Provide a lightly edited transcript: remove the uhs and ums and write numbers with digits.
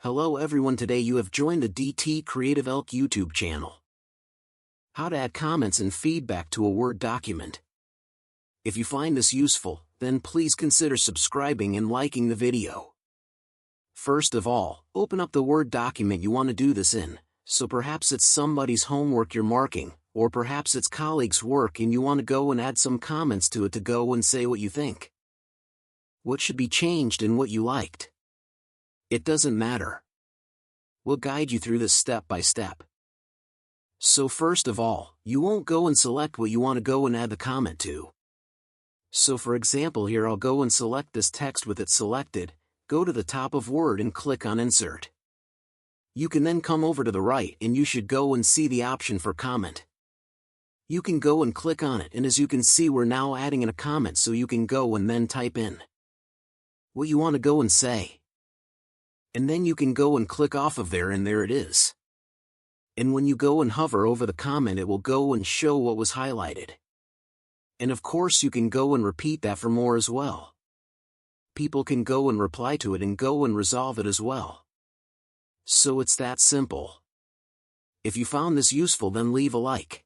Hello everyone, today you have joined the DT Creative Elk YouTube channel. How to add comments and feedback to a Word document. If you find this useful, then please consider subscribing and liking the video. First of all, open up the Word document you want to do this in. So perhaps it's somebody's homework you're marking, or perhaps it's colleagues' work and you want to go and add some comments to it to go and say what you think. What should be changed and what you liked. It doesn't matter. We'll guide you through this step by step. So first of all, you won't go and select what you want to go and add the comment to. So for example here I'll go and select this text with it selected, go to the top of Word and click on Insert. You can then come over to the right and you should go and see the option for comment. You can go and click on it, and as you can see we're now adding in a comment, so you can go and then type in what you want to go and say. And then you can go and click off of there, and there it is. And when you go and hover over the comment, it will go and show what was highlighted. And of course you can go and repeat that for more as well. People can go and reply to it and go and resolve it as well. So it's that simple. If you found this useful, then leave a like.